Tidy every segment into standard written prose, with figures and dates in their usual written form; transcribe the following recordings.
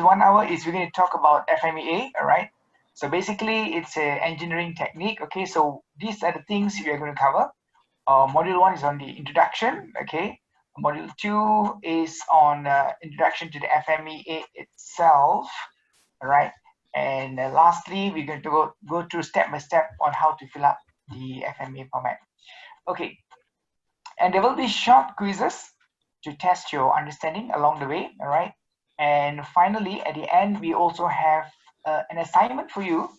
1 hour is we're going to talk about FMEA, all right? So basically, it's an engineering technique, okay? So these are the things we are going to cover. Module 1 is on the introduction, okay? Module 2 is on introduction to the FMEA itself, all right? And lastly, we're going to go through step by step on how to fill up the FMEA format. Okay, and there will be short quizzes to test your understanding along the way, all right? And finally, at the end, we also have an assignment for you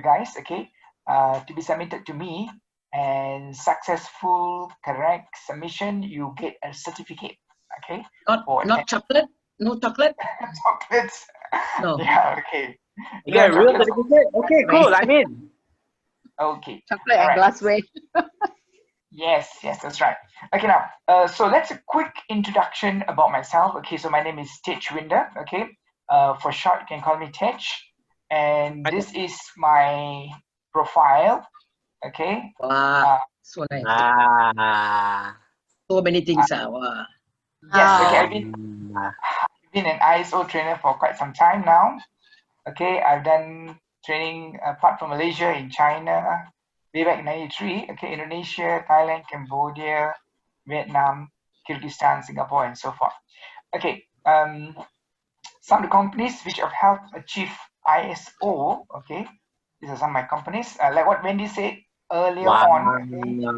guys, okay, to be submitted to me. And successful, correct submission, you get a certificate, okay? Not chocolate? No chocolate? Chocolates. No. Yeah, okay. You get a real certificate? Okay, cool, I'm in. Okay. Chocolate and glassware. Yes, that's right. Okay, now, so that's a quick introduction about myself. Okay, so my name is Tejwinder. Okay, for short, you can call me Tej. And this is my profile. Okay. Wow, so nice. So many things. Wow. Yes, okay, I've been an ISO trainer for quite some time now. Okay, I've done training apart from Malaysia, in China, way back in '93, okay, Indonesia, Thailand, Cambodia, Vietnam, Kyrgyzstan, Singapore, and so forth. Okay, some of the companies which have helped achieve ISO, okay, these are some of my companies. Like what Wendy said earlier on, okay,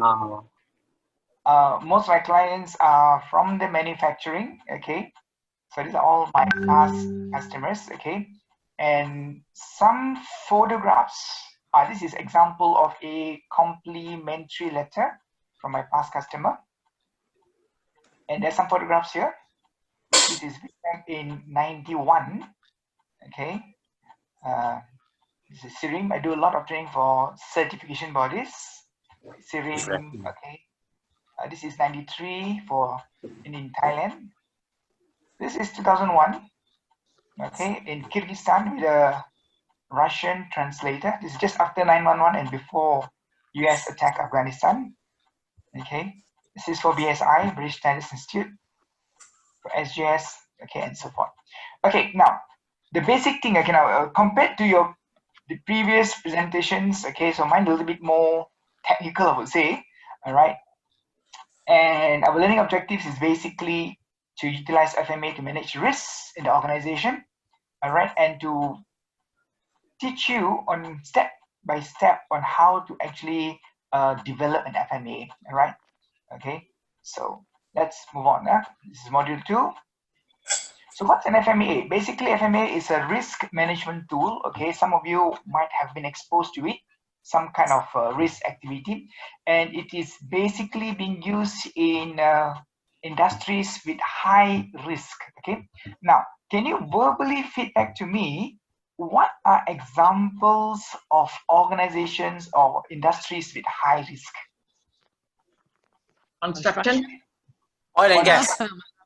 most of my clients are from the manufacturing, okay, so these are all my past customers, okay, and some photographs. This is example of a complimentary letter from my past customer. And there's some photographs here. This is in '91. Okay. This is SIRIM. I do a lot of training for certification bodies. SIRIM. Okay. This is '93 for in Thailand. This is 2001. Okay, in Kyrgyzstan with a Russian translator. This is just after 9/11 and before US attack Afghanistan. Okay, this is for BSI, British Standards Institute, for SGS, okay, and so forth. Okay, now the basic thing, okay, now compared to the previous presentations, okay, so mine a little bit more technical, I would say, all right. And our learning objectives is basically to utilize FMEA to manage risks in the organization, all right, and to teach you on step by step on how to actually develop an FMEA, all right? Okay, so let's move on. This is module 2. So what's an FMEA? Basically, FMEA is a risk management tool. Okay, some of you might have been exposed to it, some kind of risk activity, and it is basically being used in industries with high risk. Okay, now can you verbally feedback to me what are examples of organizations or industries with high risk? Construction. Oil and gas.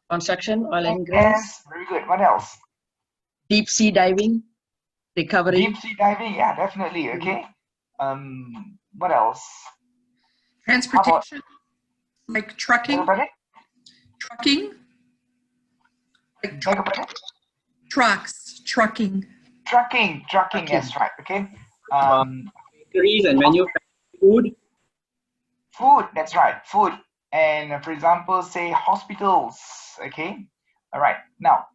Construction, oil and gas. Very good. What else? Deep sea diving, recovery. Deep sea diving, yeah, definitely. Okay. What else? Transportation, like trucking. Trucking. Like trucks, trucking. Trucking, yes, right. Okay. Factories and manufacturing. Food, that's right, food. And for example, say hospitals, okay? All right, now,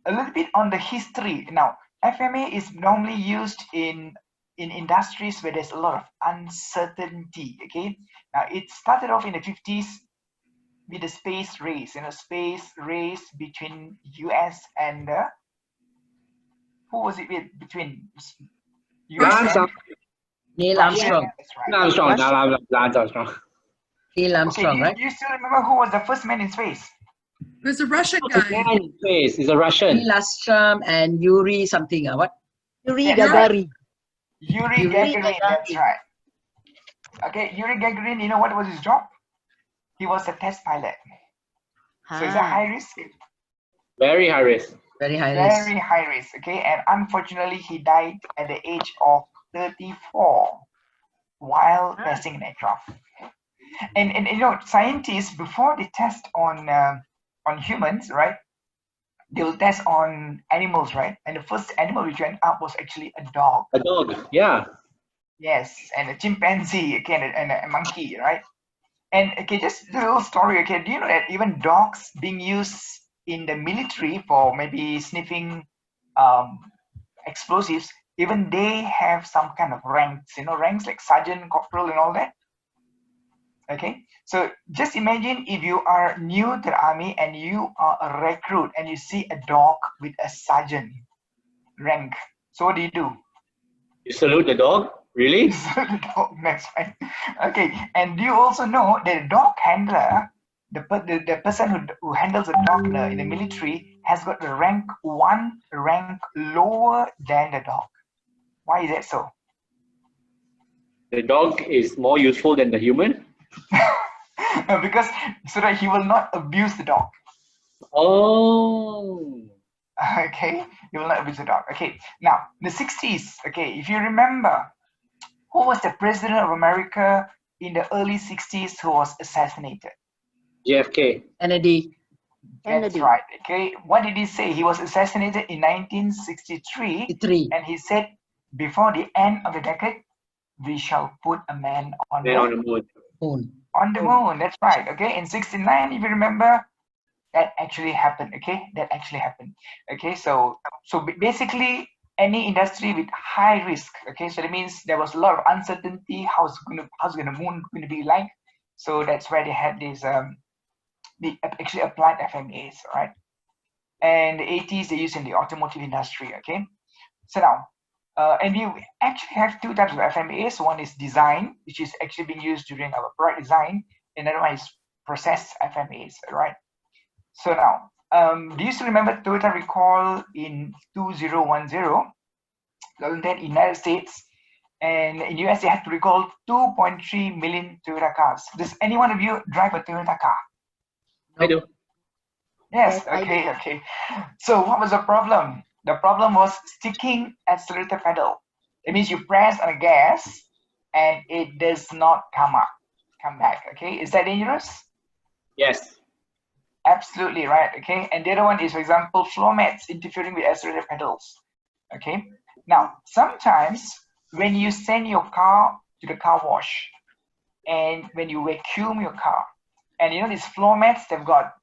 a little bit on the history. Now, FMEA is normally used in industries where there's a lot of uncertainty, okay? Now, it started off in the 50s with the space race, space race between US and who was it with? Between US and Neil Armstrong. That's right. Lance Armstrong. Neil Armstrong, right? Do you still remember who was the first man in space? It was a Russian guy. Man in space. He's a Russian. Neil Armstrong and Yuri something. What? Yuri Gagarin. Yuri Gagarin, that's right. Okay, Yuri Gagarin, you know what was his job? He was a test pilot. So it's a high risk. Very high risk. Very high risk. Very high risk, okay? And unfortunately, he died at the age of 34 while testing an aircraft. And you know, scientists, before they test on humans, right? they will test on animals, right? And the first animal which went up was actually a dog. A dog. Yeah. Yes, and a chimpanzee, okay, and a monkey, right? And okay, just a little story. Okay, do you know that even dogs being used in the military for maybe sniffing explosives, even they have some kind of ranks, ranks like sergeant, corporal, and all that. Okay, so just imagine if you are new to the army and you are a recruit and you see a dog with a sergeant rank. So what do you do? You salute the dog? Really? The dog, that's right. Okay, and do you also know that the dog handler, the person who handles the dog in the military has got the rank 1 rank lower than the dog? Why is that so? The dog is more useful than the human? Because so that he will not abuse the dog. Oh. Okay, he will not abuse the dog. Okay, now the 60s. Okay, if you remember, who was the president of America in the early 60s who was assassinated? JFK. Kennedy. That's right. Okay, what did he say? He was assassinated in 1963, 3. and he said, before the end of the decade, we shall put a man on Man on the moon. Moon. on the moon. That's right. Okay, in 69, if you remember, that actually happened. Okay, that actually happened. Okay, so basically any industry with high risk. Okay, so that means there was a lot of uncertainty. How's the moon going to be like? So that's why they had this. They actually applied FMEAs, right? And the 80s they used in the automotive industry. Okay, so now. And we actually have two types of FMEAs. One is design, which is actually being used during our product design. Another one is process FMEAs, right? So now, do you still remember Toyota recall in 2010, 2010 in United States, and in US they had to recall 2.3 million Toyota cars. Does any one of you drive a Toyota car? I do. Yes, Yes, I okay, okay. So what was the problem? The problem was sticking accelerator pedal. It means you press on the gas and it does not come back. Okay, is that dangerous? Yes. Absolutely right. Okay, and the other one is, for example, floor mats interfering with accelerator pedals. Okay, now sometimes when you send your car to the car wash and when you vacuum your car, and these floor mats, they've got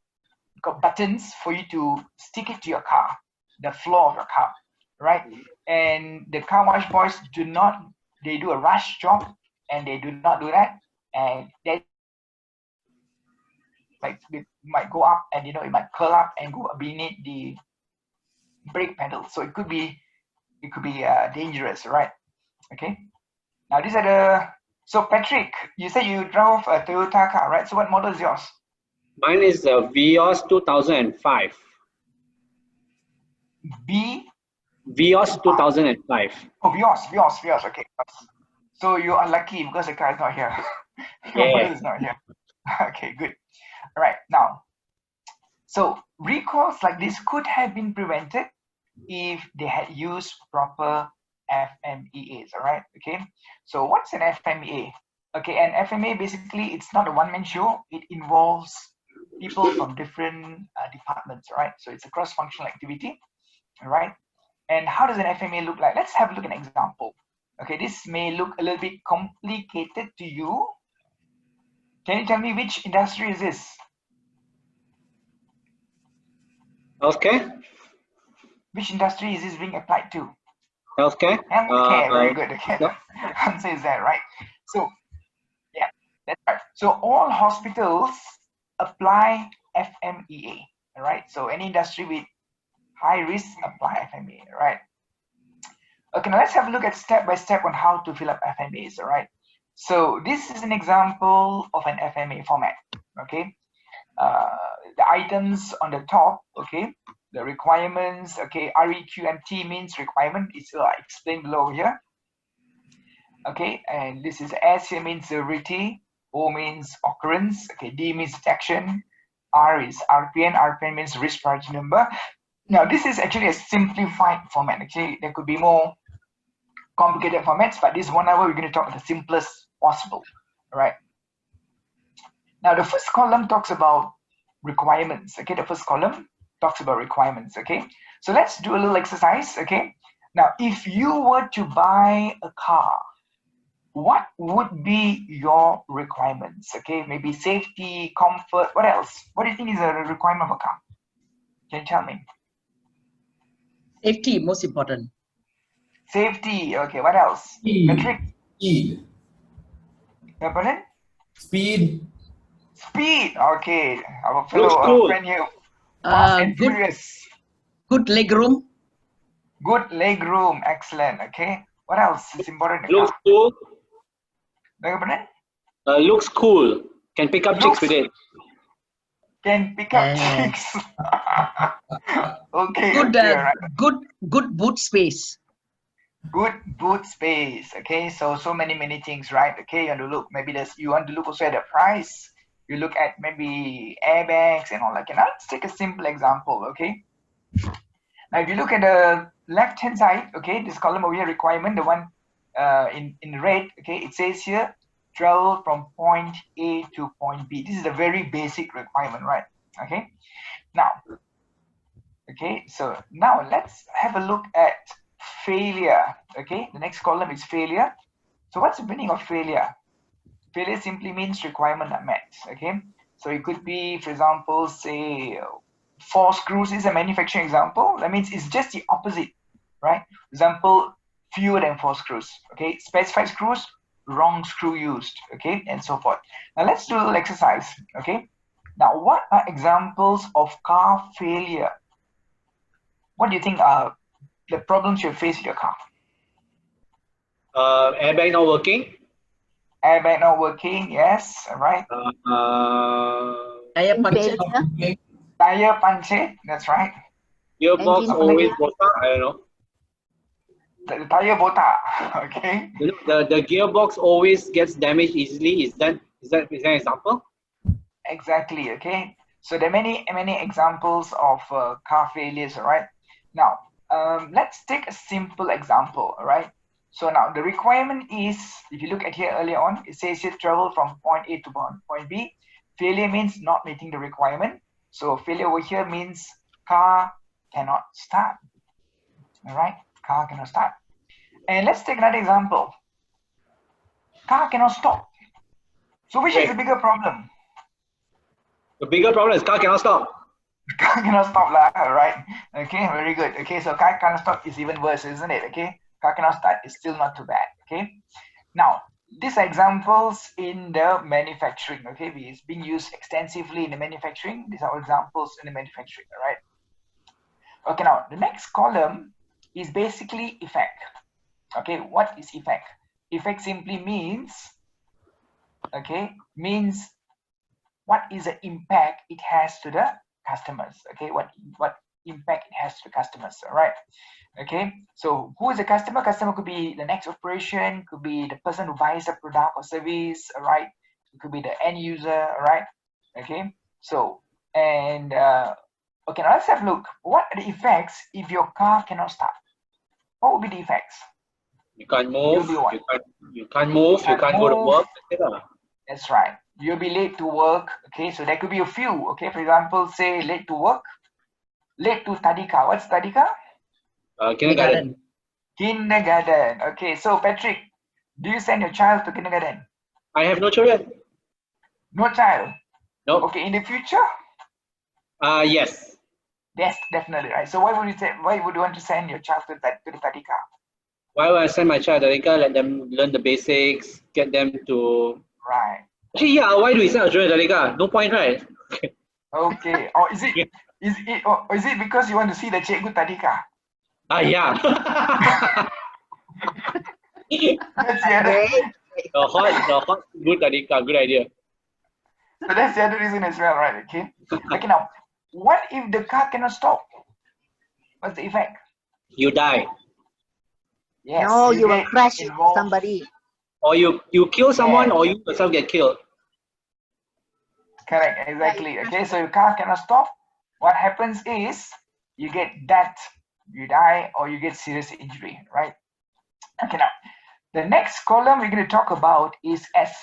buttons for you to stick it to your car, the floor of your car, right? And the car wash boys they do a rush job and they do not do that, and they might go up and it might curl up and go beneath the brake pedal, so it could be dangerous, right? Okay, now these are so Patrick, you said you drove a Toyota car, right? So what model is yours? Mine is the Vios 2005. Vios 2005. Oh, Vios. Okay. So you are lucky because the car is not here. Your Yeah. model is not here. Okay, good. All right, now, so recalls like this could have been prevented if they had used proper FMEAs. All right. Okay. So what's an FMEA? Okay, an FMEA basically it's not a one-man show. It involves people from different departments. Right. So it's a cross-functional activity. All right. And how does an FMEA look like? Let's have a look at an example. Okay, this may look a little bit complicated to you. Can you tell me which industry is this? Healthcare? Which industry is this being applied to? Healthcare? Healthcare, very good. Okay, the answer is that, right? So, yeah, that's right. So all hospitals apply FMEA, all right? So any industry with high risk apply FMEA, right? Okay, now let's have a look at step by step on how to fill up FMEAs, all right? So this is an example of an FMEA format, okay? The items on the top, okay? The requirements, okay? REQMT means requirement, it's explained below here. Okay, and this is S here means severity, O means occurrence, okay, D means detection, R is RPN, RPN means risk priority number. Now this is actually a simplified format. Actually, there could be more complicated formats, but this 1 hour we're going to talk the simplest possible. All right. Now the first column talks about requirements. Okay, the first column. talks about requirements. Okay, so let's do a little exercise. Okay, now if you were to buy a car, what would be your requirements? Okay, maybe safety, comfort, what else? What do you think is a requirement of a car? Can you tell me? Safety, most important. Safety, okay, what else? Patrick? Speed. Pardon? Speed. Speed, okay. Our Looks fellow cool. friend here, fast and Good, furious. good leg room. Good leg room, excellent, okay. What else is important in a Looks car? cool. Pardon? Looks cool. Can pick up chicks Looks- with it. Can pick up Yeah. chicks. Okay, Good, okay, all right. good boot space. Good boot space. Okay, so many things, right? Okay, you want to look, maybe you want to look also at the price. You look at maybe airbags and all that. Okay, now let's take a simple example. Okay, now if you look at the left hand side, okay, this column over here, requirement, the one in red, okay, it says here travel from point A to point B. This is a very basic requirement, right? Okay, now okay, so now let's have a look at failure. Okay, the next column is failure. So what's the meaning of failure? Failure simply means requirement not met. Okay, so it could be, for example, say 4 screws is a manufacturing example. That means it's just the opposite, right? Example, fewer than 4 screws. Okay, specified screws, wrong screw used. Okay, and so forth. Now let's do a little exercise. Okay, now what are examples of car failure? What do you think are the problems you face with your car? Airbag not working. Airbag not working, yes, right. Tire puncture. Failure. Tire puncture, that's right. Gearbox Engine always failure. botak. I don't know. The tire botak, okay. You know, the gearbox always gets damaged easily. Is that an example? Exactly, okay. So there are many examples of car failures, all right. Now, let's take a simple example, all right. So now the requirement is, if you look at here earlier on, it says here travel from point A to point B. Failure means not meeting the requirement. So failure over here means car cannot start, all right. Car cannot start. And let's take another example. Car cannot stop. So which is the bigger problem? The bigger problem is car cannot stop. Car cannot stop lah, right? Okay, very good. Okay, so car cannot stop is even worse, isn't it? Okay, car cannot start is still not too bad. Okay, now these are examples in the manufacturing. Okay, it's being used extensively in the manufacturing. These are examples in the manufacturing. All right. Okay, now the next column is basically effect. Okay, what is effect? Effect simply means, okay, what is the impact it has to the customers. Okay, what impact it has to the customers. All right. Okay, so who is the customer? Customer could be the next operation, could be the person who buys a product or service. All right, it could be the end user. All right. Okay, so and okay, now let's have a look. What are the effects if your car cannot start? What would be the effects? You can't move. You'll be what? You can't move. You can't go to work. That's right. You'll be late to work. Okay, so there could be a few. Okay, for example, say late to work, late to tadika. What's tadika? Kindergarten. Kindergarten. Okay, so Patrick, do you send your child to kindergarten? I have no children. No child. No. Okay, in the future? Yes. Yes, definitely, right. So why would you want to send your child to the tadika? Why would I send my child to Tadika? Let them learn the basics, get them to. Right. Actually, yeah. Why do we send our children to Tadika? No point, right? Okay. Or is it because you want to see the cikgu tadika? Yeah. That's the other. the hot good Tadika. Good idea. So that's the other reason as well, right? Okay. Okay. Now, what if the car cannot stop? What's the effect? You die. Yes. No, you will get crash involved. somebody. Or you kill someone, Yeah. or you yourself get killed. Correct, exactly. Okay, so your car cannot stop. What happens is you get death, you die, or you get serious injury, right? Okay, now the next column we're going to talk about is S.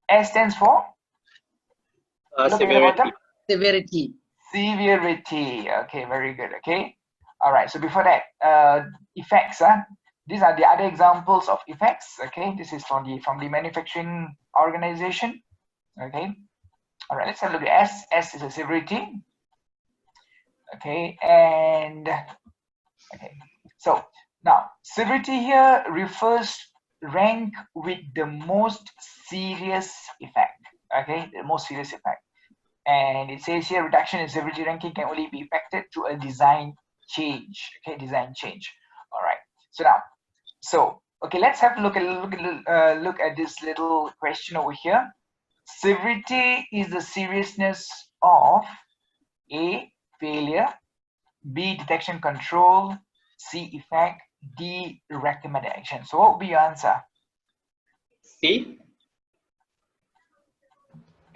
S stands for? Look at the Severity. bottom. Severity. Severity. Okay, very good. Okay. All right. So before that, effects. These are the other examples of effects. Okay. This is from the manufacturing organization. Okay. All right. Let's have a look at S. S is a severity. Okay. And okay. So now severity here refers rank with the most serious effect. Okay. The most serious effect. And it says here reduction in severity ranking can only be effected through a design change. Okay, design change. All right. So now, okay, let's have a look at this little question over here. Severity is the seriousness of A, failure, B, detection control, C, effect, D, recommended action. So what would be your answer? C.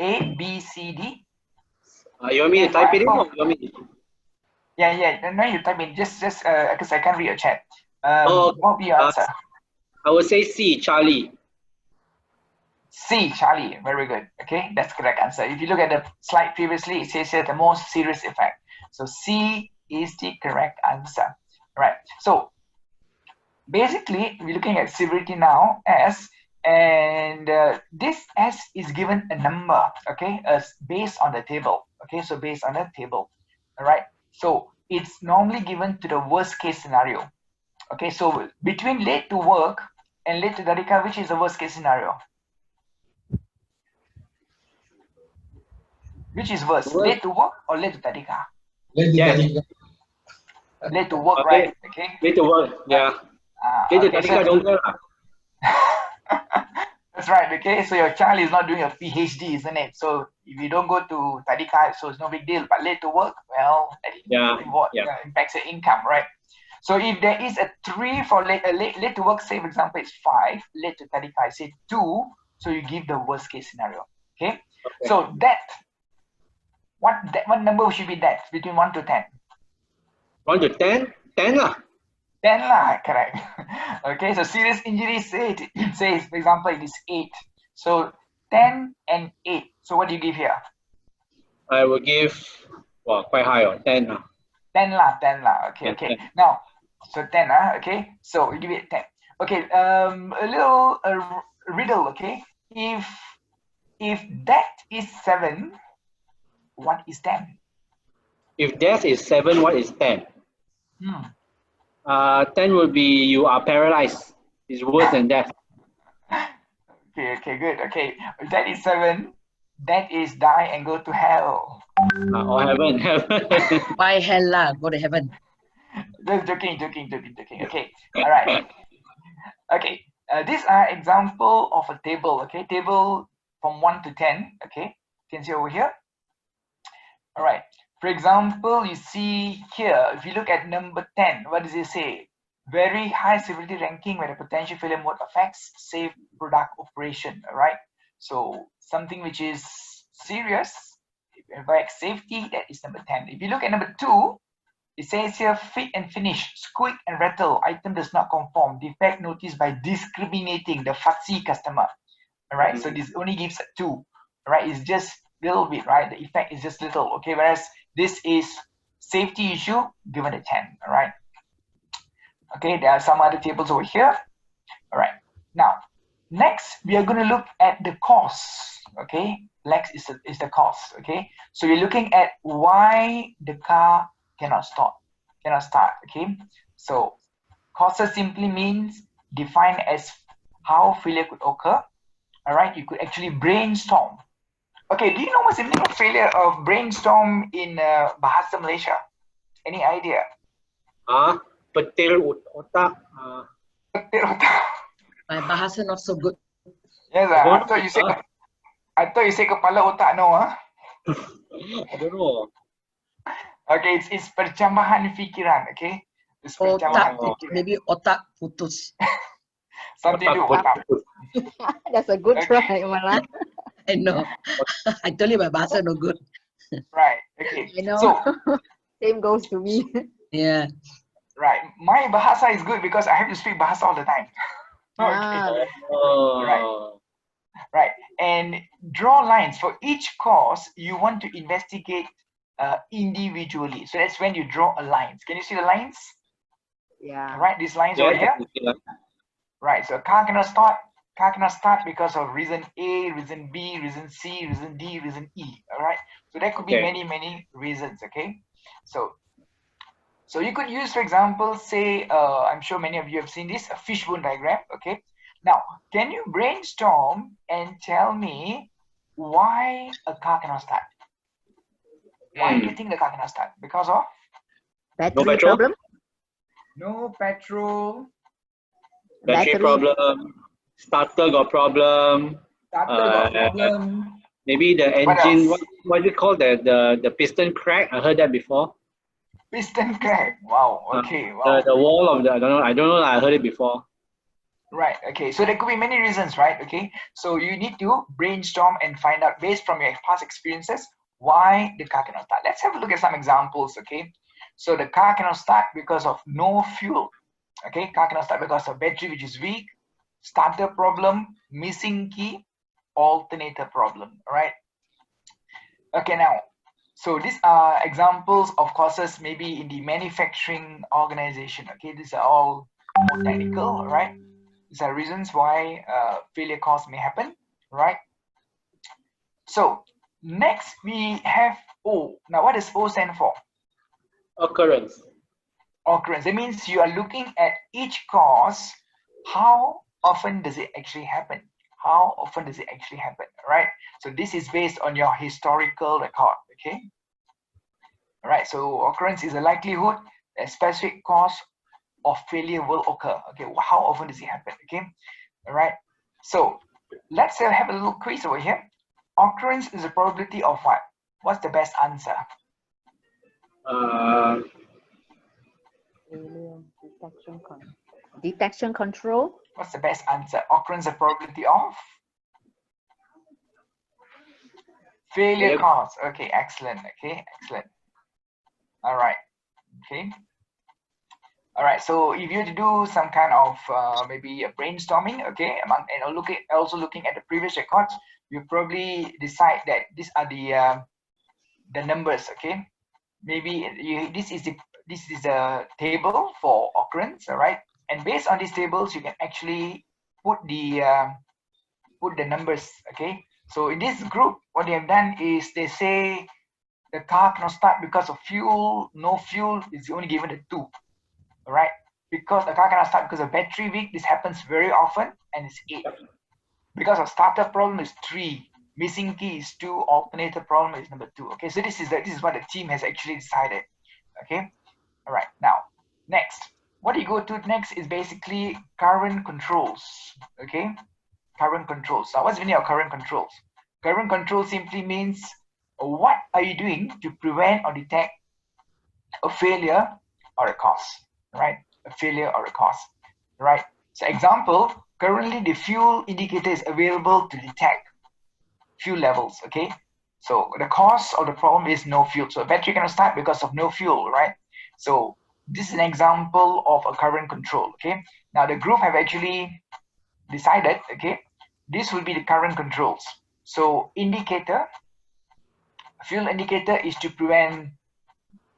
A, B, C, D. You want me to type it in, or you want me to? Yeah. No, you type in just because I can't read your chat. Oh, What would be your answer? I would say C, Charlie. C, Charlie. Very good. Okay, that's correct answer. If you look at the slide previously, it says here the most serious effect. So C is the correct answer. Right. So basically, we're looking at severity now as, and this S is given a number. Okay, as based on the table. Okay, so based on the table. All right. So it's normally given to the worst case scenario. Okay, so between late to work and late to Tadika, which is the worst case scenario? Which is worse, late to work or late to Tadika? Yes. Late to work, Okay. right? Okay. Late to work, yeah. Late to Okay, Tadika, don't go. that's right. Okay, so your child is not doing a PhD, isn't it? So if you don't go to Tadika, so it's no big deal. But late to work, well, that impacts your income, right? So if there is a 3 for late to work, say for example, it's 5. Late to Tadika, say 2. So you give the worst case scenario. Okay. So what number should be that between 1 to 10? 1 to 10? 10 lah. 10 lah, correct. Okay, so serious injury says, for example, it is 8. So 10 and 8. So what do you give here? I will give, well, quite high on 10 lah. 10 lah. Okay, 10. Now, so 10 okay. So we give it 10. Okay, a little riddle, okay. If that is 7, what is 10? If death is 7, what is 10? 10 will be you are paralyzed. It's worse than death. Okay, good. Okay, if that is 7, that is die and go to hell. Or heaven. Why hell lah? Go to heaven. Just joking. Okay, all right. Okay, these are example of a table. Okay, table from 1 to 10. Okay, you can see over here. All right. For example, you see here, if you look at number 10, what does it say? Very high severity ranking where the potential failure mode affects safe product operation. All right. So something which is serious, affects safety, that is number 10. If you look at number 2, it says here fit and finish, squeak and rattle, item does not conform, defect noticed by discriminating the fussy customer. All right. So this only gives a 2. All right. It's just little bit, right? The effect is just little. Okay. Whereas this is safety issue given a 10. All right. Okay, there are some other tables over here. All right. Now, next we are going to look at the cause. Okay, next is the cause. Okay, so we're looking at why the car cannot start. Okay, so causes simply means defined as how failure could occur. All right, you could actually brainstorm. Okay, do you know what's the meaning of failure of brainstorm in Bahasa Malaysia? Any idea? Petir otak. Petir otak. My bahasa not so good. Yes, I thought you say kepala otak, no, huh? I don't know. Okay, it's percambahan fikiran, okay? It's percambahan Otak, fikiran. maybe otak putus. Something to do with otak. That's a good try, Mala. I know. I told you my bahasa no good. Right, okay. I know. So, Same goes to me. Yeah. right, my bahasa is good because I have to speak bahasa all the time. Okay. Right, and draw lines for each cause you want to investigate individually. So that's when you draw a lines. Can you see the lines? Yeah. Right, these lines Yeah, over here. yeah. Right, so car cannot start. Car cannot start because of reason A, reason B, reason C, reason D, reason E. All right, so there could be Okay. many reasons. Okay, so you could use, for example, say I'm sure many of you have seen this, a fishbone diagram. Okay, now can you brainstorm and tell me why a car cannot start? Why do you think the car cannot start? Because of Battery petrol? problem. no petrol, Battery problem, starter got problem, starter got problem. maybe the What engine, else? what do you call that? The piston crack? I heard that before. Piston crack. Wow. Okay. Wow. The wall of the, I don't know, I heard it before. Right. Okay. So there could be many reasons, right? Okay. So you need to brainstorm and find out based from your past experiences why the car cannot start. Let's have a look at some examples. Okay. So the car cannot start because of no fuel. Okay. Car cannot start because of battery which is weak, starter problem, missing key, alternator problem. All right. Okay. Now, so these are examples of causes maybe in the manufacturing organization. Okay. These are all more technical, right? These are reasons why failure cause may happen, right? So next we have O. Now what does O stand for? Occurrence. Occurrence. That means you are looking at each cause. How often does it actually happen? How often does it actually happen, right? So this is based on your historical record, okay? All right, so occurrence is a likelihood that a specific cause of failure will occur. Okay, how often does it happen? Okay, all right. So let's have a little quiz over here. Occurrence is a probability of what? What's the best answer? Detection control. What's the best answer? Occurrence is a probability of failure cause. Okay, excellent. Okay, excellent. All right. Okay. All right, so if you do some kind of maybe a brainstorming, okay, and also looking at the previous records, you probably decide that these are the numbers, okay. Maybe this is the table for occurrence, all right. And based on these tables, you can actually put the numbers, okay. So in this group, what they have done is they say the car cannot start because of fuel. No fuel is only given a 2. All right, because the car cannot start because of battery weak. This happens very often, and it's 8. Because of starter problem is 3. Missing key is 2. Alternator problem is number 2. Okay, so this is what the team has actually decided. Okay, all right. Now, next, what you go to next is basically current controls. Okay, current controls. Now, what's the meaning of current controls? Current control simply means what are you doing to prevent or detect a failure or a cause. Right, a failure or a cause, right? So example, currently the fuel indicator is available to detect fuel levels, okay? So the cause of the problem is no fuel. So a battery cannot start because of no fuel, right? So this is an example of a current control, okay? Now the group have actually decided, okay, this will be the current controls. So indicator, fuel indicator is to prevent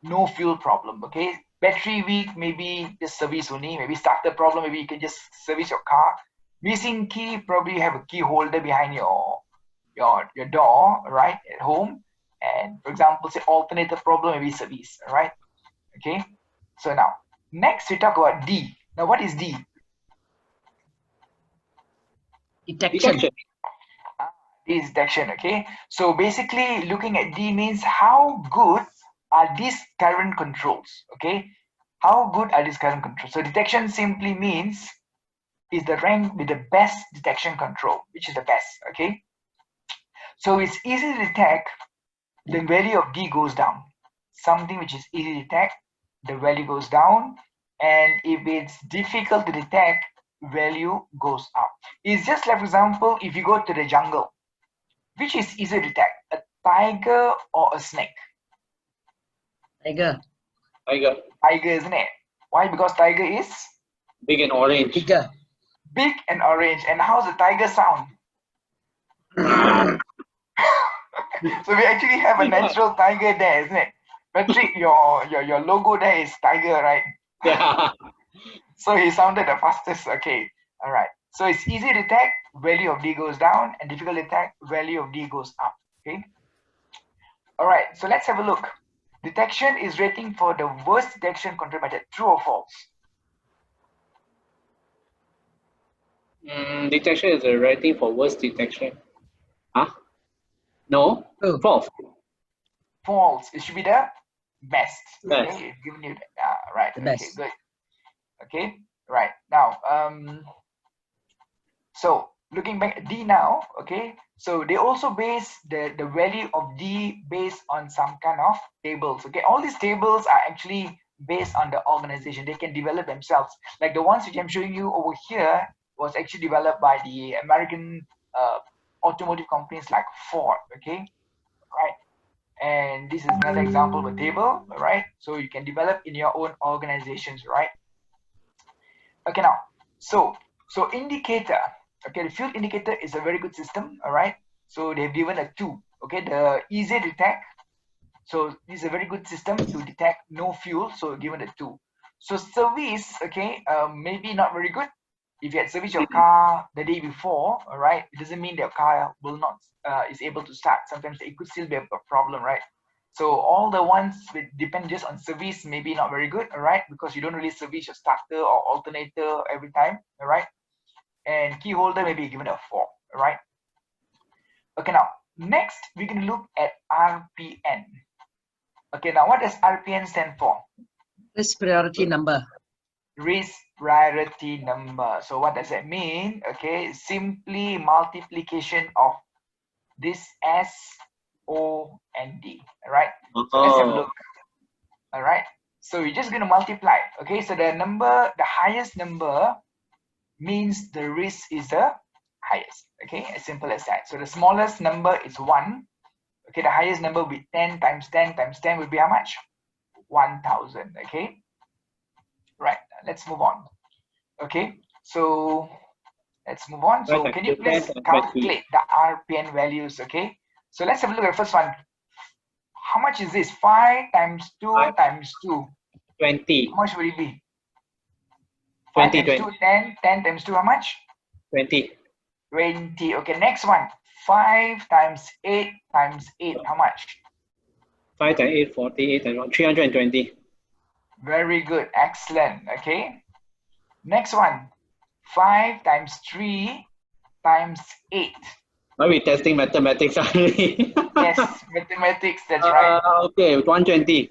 no fuel problem, okay? Battery weak, maybe just service only. Maybe starter problem, maybe you can just service your car. Missing key, probably you have a key holder behind your door, right, at home. And for example, say alternator problem, maybe service, right? Okay. So now, next we talk about D. Now, what is D? Detection. D is detection, okay? So basically, looking at D means how good are these current controls, okay? How good are these current controls? So detection simply means is the rank with the best detection control, which is the best, okay? So it's easy to detect, the value of D goes down. Something which is easy to detect, the value goes down. And if it's difficult to detect, value goes up. It's just like, for example, if you go to the jungle, which is easier to detect, a tiger or a snake? Tiger. Tiger, isn't it? Why? Because tiger is Big and orange. Bigger. big and orange. And how's the tiger sound? So we actually have a natural tiger there, isn't it? Patrick, your logo there is tiger, right? Yeah. So he sounded the fastest. Okay, all right. So it's easy to detect, value of D goes down, and difficult to detect, value of D goes up. Okay. All right. So let's have a look. Detection is rating for the worst detection control method. True or false? Detection is a rating for worst detection. Huh? No? Oh. False. False. It should be the best. Best. Okay, it's giving you right. The Okay, best. good. Okay, right now. So looking back at D now. Okay, so they also base the value of D based on some kind of tables. Okay, all these tables are actually based on the organization. They can develop themselves. Like the ones which I'm showing you over here was actually developed by the American automotive companies like Ford. Okay, right. And this is another example of a table, right? So you can develop in your own organizations, right? Okay, now, so indicator, okay, the fuel indicator is a very good system, all right? So they've given a 2, okay, the easy detect. So this is a very good system to detect no fuel, so given a 2. So service, okay, maybe not very good. If you had serviced your car the day before, all right, it doesn't mean your car will not is able to start. Sometimes it could still be a problem, right? So all the ones with depend just on service, maybe not very good, all right, because you don't really service your starter or alternator every time, all right. And key holder maybe given a 4, all right. Okay, now next we can look at RPN. Okay, now what does RPN stand for? Risk priority number. Risk priority number. So what does that mean? Okay, simply multiplication of this S, O, and D. All right. So let's have a look. All right. So you're just going to multiply. Okay. So the number, the highest number means the risk is the highest. Okay. As simple as that. So the smallest number is 1. Okay. The highest number will be 10 times 10 times 10 will be how much? 1,000. Okay. Right. Let's move on. Okay. So let's move on. So can you please calculate the RPN values? Okay. So let's have a look at the first one. How much is this? 5 times 2 times 2. 20. How much will it be? 5 20, times 2, 10. 10 times 2, how much? 20. 20. Okay, next one. 5 times 8 times 8, how much? 5 times 8, 48 times 1, 320. Very good. Excellent. Okay. Next one. 5 times 3 times 8. Are we testing mathematics already? Yes, mathematics, that's right. Okay, 120.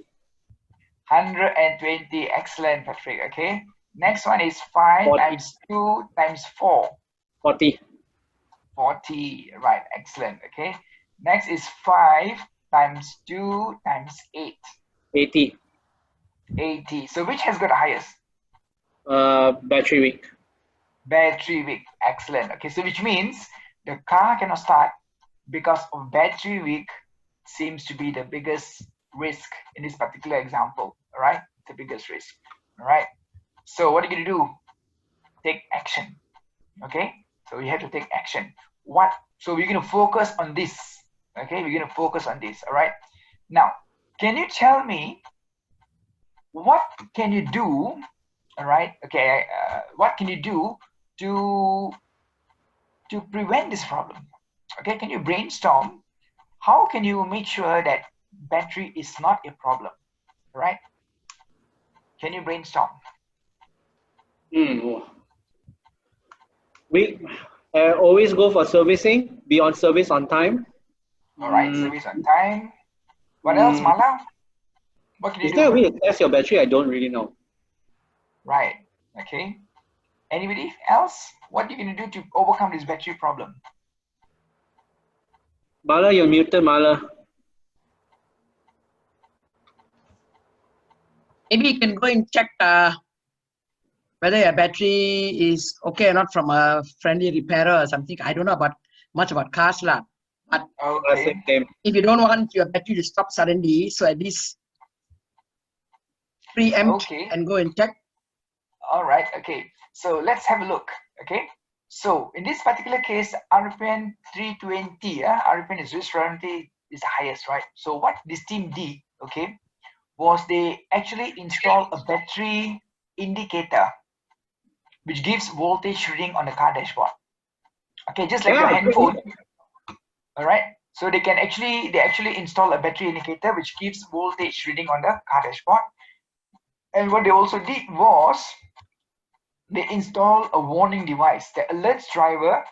120. Excellent, Patrick. Okay. Next one is 5 40. times 2 times 4. 40. 40. Right. Excellent. Okay. Next is 5 times 2 times 8. 80. 80. So which has got the highest? Battery week. Battery week. Excellent. Okay. So which means the car cannot start because of battery week seems to be the biggest risk in this particular example. All right. The biggest risk. All right. So what are you going to do? Take action. Okay. So you have to take action. What? So we're going to focus on this. Okay. We're going to focus on this. All right. Now, can you tell me what can you do? All right. Okay. What can you do to prevent this problem? Okay. Can you brainstorm? How can you make sure that battery is not a problem? All right. Can you brainstorm? We always go for servicing, be on service on time. All right, service on time. What else, Mala? What can you Is do? there a way to test your battery? I don't really know. Right, okay. Anybody else? What are you going to do to overcome this battery problem? Mala, you're muted, Mala. Maybe you can go and check whether your battery is okay or not from a friendly repairer or something. I don't know much about cars lah. But Okay. if you don't want your battery to stop suddenly, so at least preempt and go and check. All right. Okay. So let's have a look. Okay. So in this particular case, RPN 320, RPN is risk priority is the highest, right? So what this team did, okay, was they actually installed a battery indicator which gives voltage reading on the car dashboard. Okay, just like your handphone. All right. So they actually install a battery indicator which gives voltage reading on the car dashboard. And what they also did was they install a warning device that alerts driver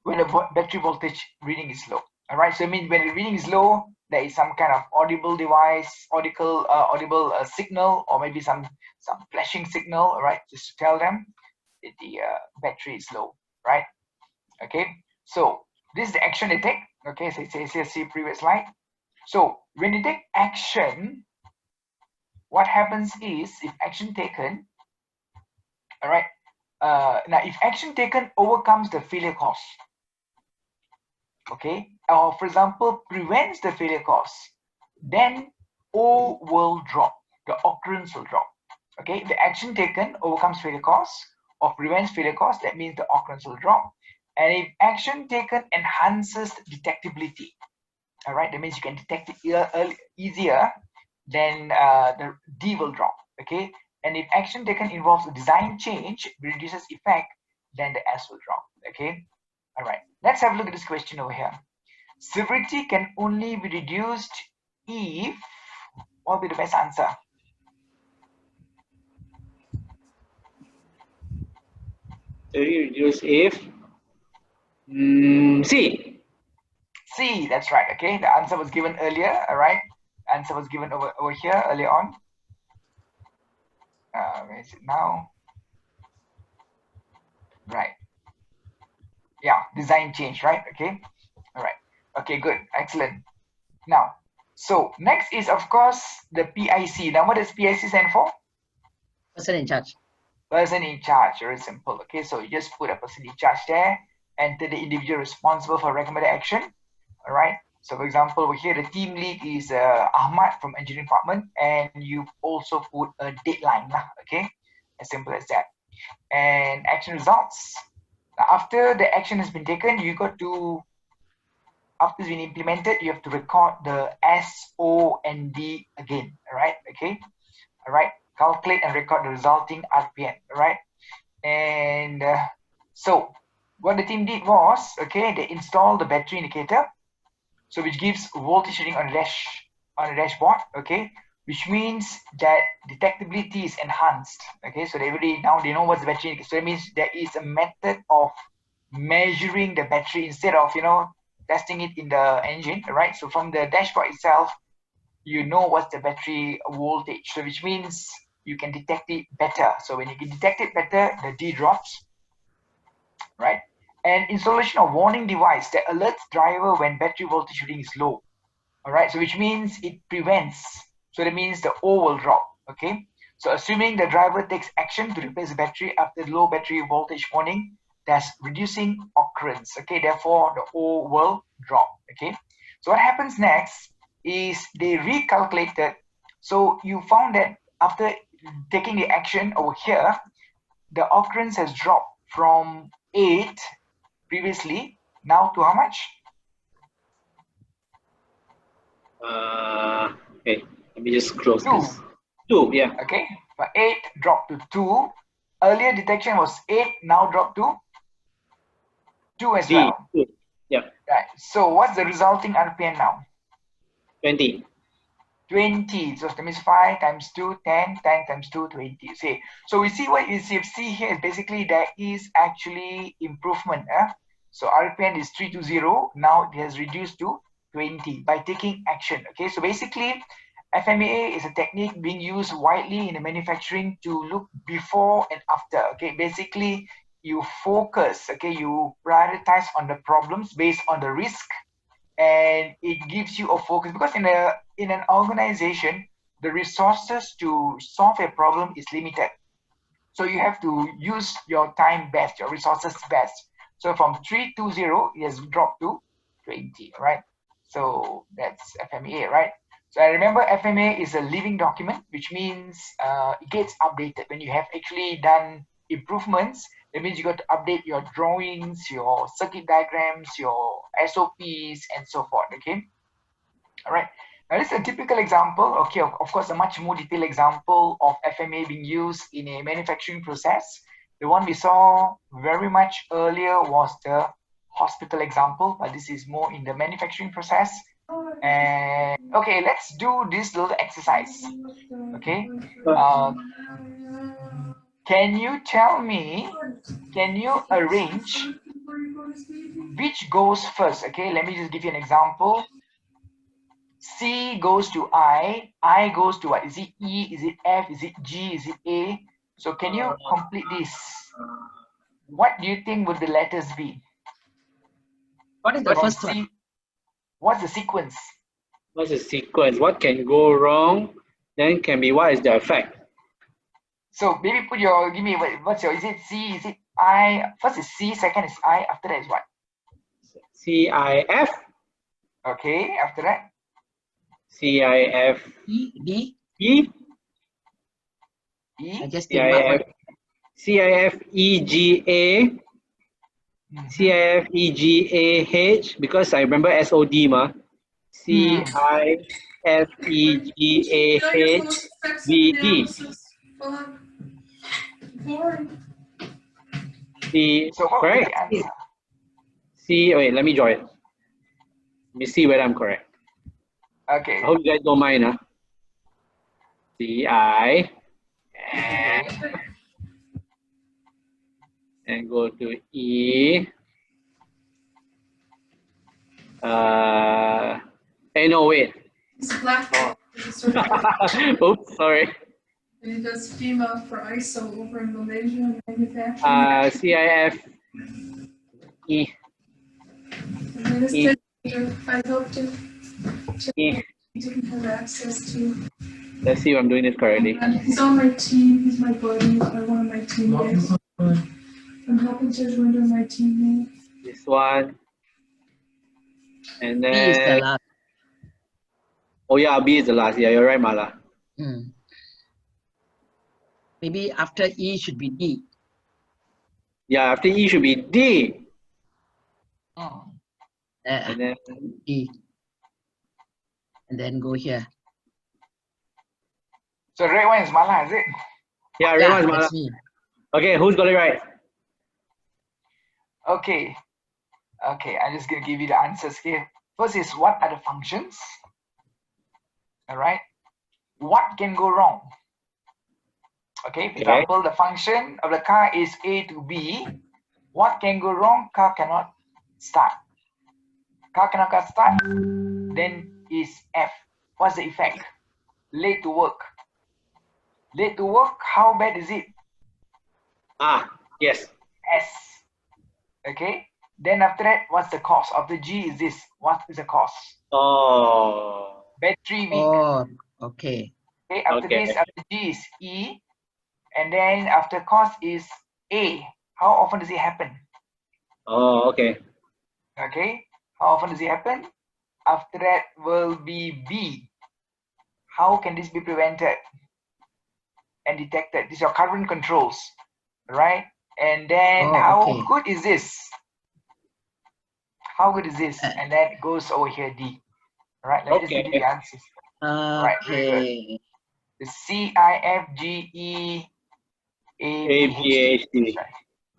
when the battery voltage reading is low. All right. So I mean, when the reading is low, there is some kind of audible device, audible signal, or maybe some flashing signal. All right, just to tell them that the battery is low. Right. Okay. So this is the action they take. Okay. So it says here, see previous slide. So when you take action, what happens is if action taken, all right. Now, if action taken overcomes the failure cause, okay, or for example, prevents the failure cause, then O will drop, the occurrence will drop. Okay, if the action taken overcomes failure cause or prevents failure cause, that means the occurrence will drop. And if action taken enhances detectability, all right, that means you can detect it easier, then the D will drop. Okay, and if action taken involves a design change, reduces effect, then the S will drop. Okay, all right, let's have a look at this question over here. Severity can only be reduced if, what will be the best answer? Reduce if C. C, that's right. Okay, the answer was given earlier. All right, answer was given over here earlier on. Where is it now? Right. Yeah, design change, right? Okay. All right. Okay, good. Excellent. Now, so next is, of course, the PIC. Now, what does PIC stand for? Person in charge. Person in charge. Very simple. Okay, so you just put a person in charge there, enter the individual responsible for recommended action. All right. So, for example, over here, the team lead is Ahmad from engineering department, and you also put a deadline. Okay, as simple as that. And action results. Now, after the action has been taken, you got to, after it's been implemented, you have to record the S, O, and D again. All right. Okay. All right. Calculate and record the resulting RPN. All right. And so what the team did was, okay, they installed the battery indicator, so which gives voltage reading on the dashboard. Okay, which means that detectability is enhanced. Okay, so now they know what's the battery indicator. So it means there is a method of measuring the battery instead of testing it in the engine. Right. So from the dashboard itself, you know what's the battery voltage. So which means you can detect it better. So when you can detect it better, the D drops. Right. And installation of warning device that alerts driver when battery voltage reading is low. All right, so which means it prevents. So that means the O will drop. Okay, so assuming the driver takes action to replace the battery after low battery voltage warning, that's reducing occurrence. Okay, therefore the O will drop. Okay, so what happens next is they recalculated. So you found that after taking the action over here, the occurrence has dropped from 8 previously now to how much? Okay, let me just close 2. this. 2, yeah. Okay, but 8 dropped to 2. Earlier detection was 8, now dropped to 2 as D, well. 2. Yeah. Right. So what's the resulting RPN now? 20. 20. So that means 5 times 2, 10, 10 times 2, 20. See, so we see what you see here is basically there is actually improvement. So RPN is 320. Now it has reduced to 20 by taking action. Okay, so basically FMEA is a technique being used widely in the manufacturing to look before and after. Okay, basically you focus, okay, you prioritize on the problems based on the risk, and it gives you a focus, because in an organization the resources to solve a problem is limited, so you have to use your time best, your resources best. So from 320 it has dropped to 20. Right, so that's FMEA. Right, so I remember FMEA is a living document, which means it gets updated when you have actually done improvements. That means you got to update your drawings, your circuit diagrams, your SOPs, and so forth. Okay. All right. Now this is a typical example. Okay, of course, a much more detailed example of FMEA being used in a manufacturing process. The one we saw very much earlier was the hospital example, but this is more in the manufacturing process. And okay, let's do this little exercise. Okay. Can you tell me, can you arrange which goes first? Okay, let me just give you an example. C goes to I goes to what? Is it E? Is it F? Is it G? Is it A? So can you complete this? What do you think would the letters be? What is the From first C, one? what's the sequence? What's the sequence? What can go wrong? Then can be what is the effect? So maybe put your, give me, what's your, is it C? Is it I? First is C, second is I, after that is what? CIF, Okay, after that? CIF, E, D. E, E? I just think about CIF, CIF, EGA, CIF, EGAH, because I remember SOD ma. CIF, EGAH, VD. Boring. So what would be Correct? the answer? Wait, let me draw it. Let me see whether I'm correct. Okay. I hope you guys don't mind. CI and go to E. Hey, no, wait. It's black. Oops, sorry. And it does FEMA for ISO over in Malaysia manufacturing. CIF E. And then it's E. I helped him. E. He didn't have access to. Let's see if I'm doing this correctly. He's on my team. He's my buddy. One of my teammates. I'm helping Tejwinder, my teammate. This one. And B is the then, last. oh yeah, B is the last. Yeah, you're right, Mala. Maybe after E should be D. Yeah, after E should be D. And then, D. And then go here. So red one is Mala, is it? yeah, red Yeah, one's Mala. that's me. Okay, who's got it right? Okay. Okay, I'm just gonna give you the answers here. First is what are the functions? All right. What can go wrong? Okay, for example, the function of the car is A to B. What can go wrong? Car cannot start. Car cannot start. Then is F. What's the effect? Late to work. Late to work, how bad is it? Yes. S. Okay. Then after that, what's the cost? After G is this. What is the cost? Oh. Battery weak. Oh, okay. Okay. After Okay. this, after G is E. And then after cost is A. How often does it happen? Oh, okay. Okay. How often does it happen? After that will be B. How can this be prevented and detected? These are current controls, right? And then Oh, how okay. good is this? How good is this? And then it goes over here, D. All right, let's just give you the answers. Right, very good. Okay. The CIFGEABHD.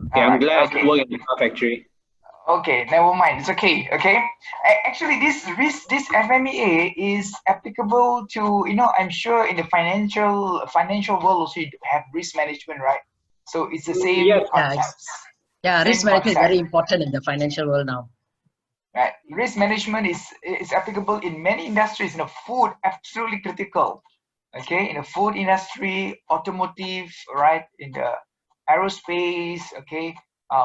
Okay, I'm glad I can work in the car factory. Okay, never mind. It's okay. Okay. Actually, this FMEA is applicable to, you know, I'm sure in the financial world also you have risk management, right? So it's the same concept. Yeah, risk Same management is concept. very important in the financial world now. Right. Risk management is applicable in many industries. In the food, absolutely critical. Okay, in the food industry, automotive, right? In the aerospace, okay,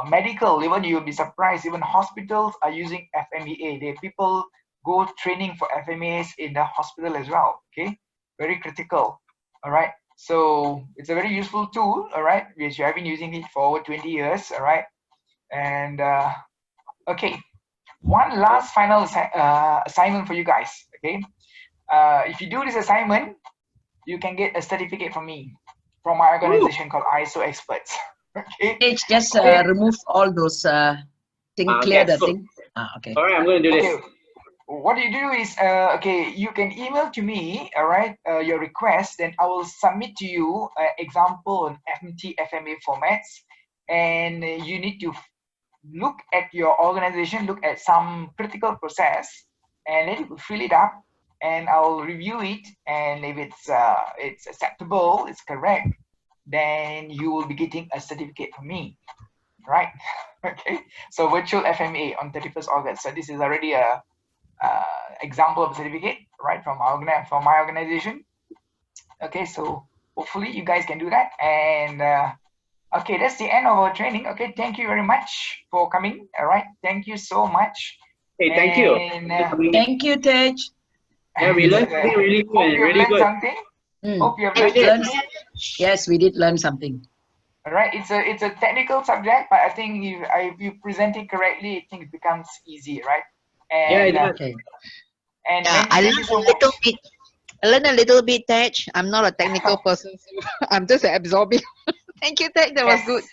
medical. Even you'll be surprised. Even hospitals are using FMEA. The people go training for FMEAs in the hospital as well. Okay, very critical. All right. So it's a very useful tool. All right, which I've been using it for over 20 years. All right, and okay. One last final assignment for you guys. Okay, if you do this assignment, you can get a certificate from me, from my organization called ISO Experts. Okay. It's just Okay. remove all those thing, Okay, clear the so- thing. Okay. All right, I'm going to do this. Okay. What you do is, okay, you can email to me, all right, your request, then I will submit to you example in FMT, FMA formats, and you need to look at your organization, look at some critical process, and then you fill it up, and I'll review it, and if it's acceptable, it's correct, then you will be getting a certificate from me, right? Okay, so virtual FMA on 31st August. So this is already a example of certificate, right, from my organization. Okay, so hopefully you guys can do that. And okay, that's the end of our training. Okay, thank you very much for coming. All right, thank you so much. Hey, thank you. And, Thank you, Tej. Yeah, we learned something really good hope and you have really learned good. something. Mm. Hope you have Yeah, we learned did. something. Yes, we did learn something. All right, it's a technical subject, but I think if you present it correctly, I think it becomes easy, right? Yeah, And it does. Okay. and Yeah, Wendy, I thank learned you a so much. little bit. I learned a little bit, Tej. I'm not a technical person, so I'm just absorbing. Thank you, Tej. That was Yes. good.